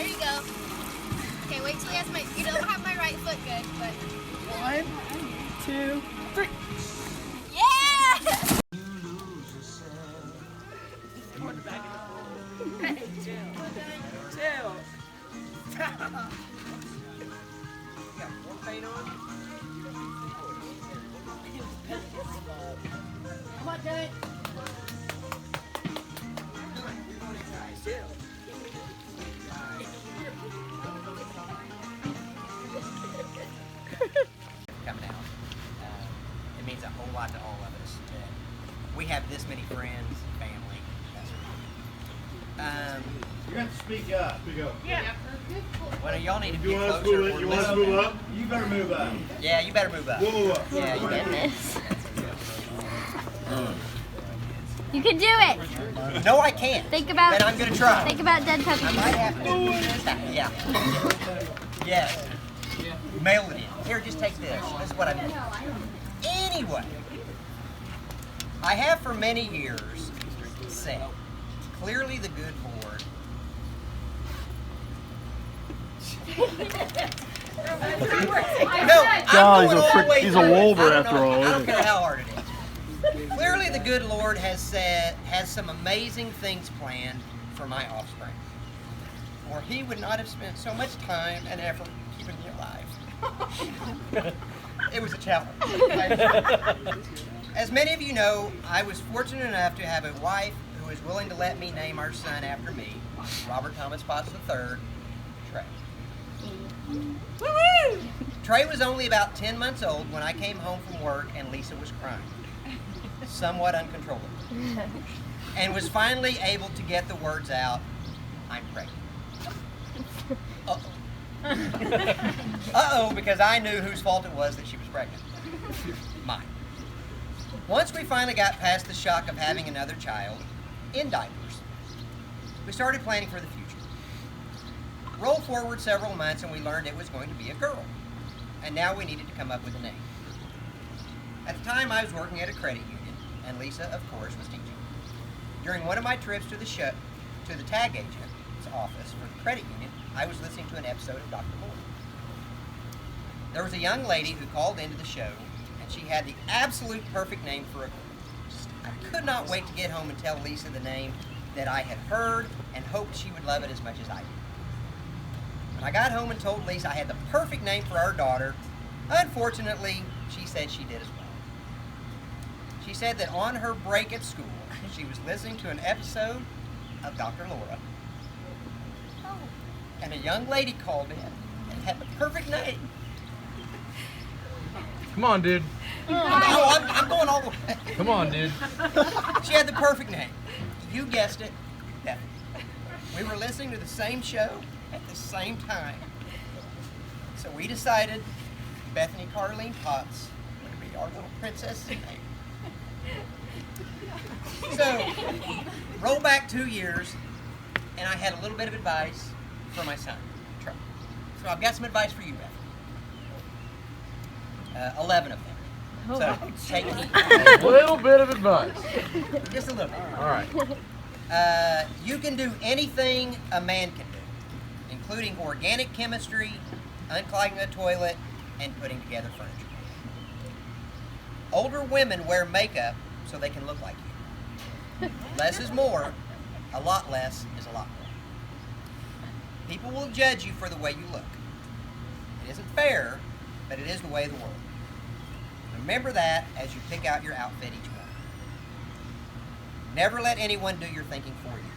There you go. Okay, wait till he has my. You don't have my right foot good, but. 1, 2, 3. Yeah! Chill. Got more paint on? Come on, Jay. Chill. Coming out. It means a whole lot to all of us. We have this many friends, family. You have to speak up. Speak up. Yeah. Well, y'all need to If be you want us to closer. move, you want us to move up? You better move up. Yeah, you better move up. We'll move up. Yeah, you better. Goodness. You can do it. No, I can't. Think about. But I'm gonna try. Think about dead I puppies. might have to. Yeah. Yes. Mail it in. Here, just take this. This is what I need. Anyway, I have for many years said, clearly the good Lord. No, God, I'm going all the way he's a through it. Wolver I don't after know- all, I isn't don't he? care how hard it is. Clearly the good Lord has some amazing things planned for my offspring. Or he would not have spent so much time and effort keeping me alive. It was a challenge. As many of you know, I was fortunate enough to have a wife who was willing to let me name our son after me, Robert Thomas Potts III, Trey. Trey was only about 10 months old when I came home from work and Lisa was crying, somewhat uncontrollably, and was finally able to get the words out, "I'm pregnant." Uh-oh. Uh-oh, because I knew whose fault it was that she was pregnant. Mine. Once we finally got past the shock of having another child, in diapers, we started planning for the future. Roll forward several months and we learned it was going to be a girl. And now we needed to come up with a name. At the time I was working at a credit union, and Lisa, of course, was teaching. During one of my trips to the tag agent's office for the credit union, I was listening to an episode of Dr. Moore. There was a young lady who called into the show, and she had the absolute perfect name for a girl. I could not wait to get home and tell Lisa the name that I had heard and hoped she would love it as much as I did. When I got home and told Lisa I had the perfect name for our daughter, unfortunately, she said she did as well. She said that on her break at school, she was listening to an episode of Dr. Laura, and a young lady called in and had the perfect name. Come on, dude. I'm going all the way. Come on, dude. She had the perfect name. You guessed it, Bethany. We were listening to the same show at the same time. So we decided Bethany Carleen Potts would be our little princess name. So, roll back 2 years, and I had a little bit of advice for my son, Trey. So I've got some advice for you, Bethany. 11 of them. So take heed. A little bit of advice. Just a little bit. All right. You can do anything a man can do, including organic chemistry, unclogging a toilet, and putting together furniture. Older women wear makeup so they can look like you. Less is more. A lot less is a lot more. People will judge you for the way you look. It isn't fair, but it is the way of the world. Remember that as you pick out your outfit each morning. Never let anyone do your thinking for you.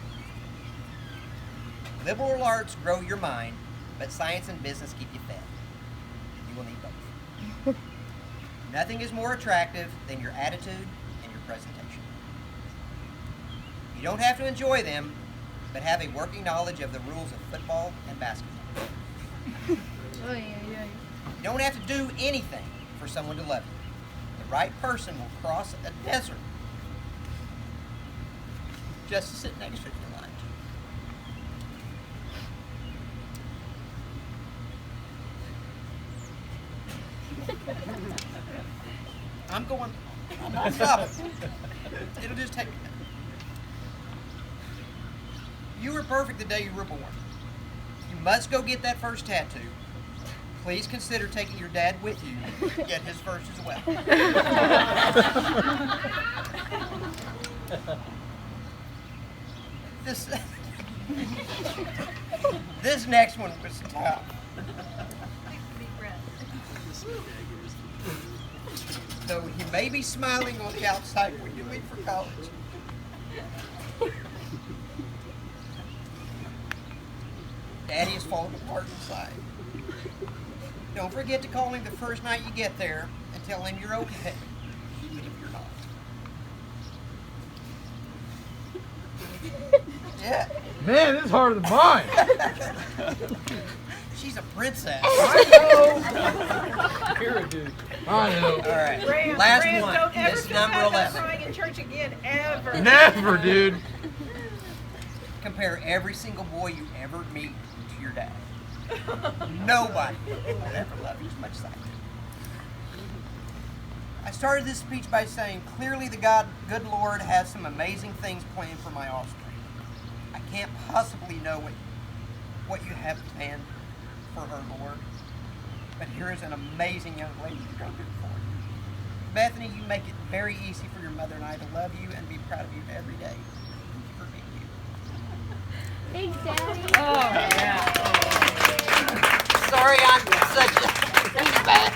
Liberal arts grow your mind, but science and business keep you fed. You will need both. Nothing is more attractive than your attitude and your presentation. You don't have to enjoy them, but have a working knowledge of the rules of football and basketball. You don't have to do anything for someone to love you. The right person will cross a desert just to sit next to you for lunch. I'm going. I'm not stopping. It'll just take. You were perfect the day you were born. You must go get that first tattoo, please consider taking your dad with you to get his first as well. This next one was tough. Though he may be smiling on the outside when you leave for college. Daddy is falling apart inside. Don't forget to call him the first night you get there and tell him you're okay, even if you're not. Yeah. Man, this is harder than mine. She's a princess. You're a dude. I know. All right. Graham, Last Graham, one. don't ever This is come number out of 11. crying in church again, ever. Never, dude. Compare every single boy you ever meet to your dad. Nobody will ever love you as much as I do. I started this speech by saying, clearly the good Lord has some amazing things planned for my offspring. I can't possibly know what you have planned for her, Lord. But here is an amazing young lady to go do it for you. Bethany, you make it very easy for your mother and I to love you and be proud of you every day. Thank you for being you. Thanks, Daddy. Oh, yeah. Sorry, I'm such a bad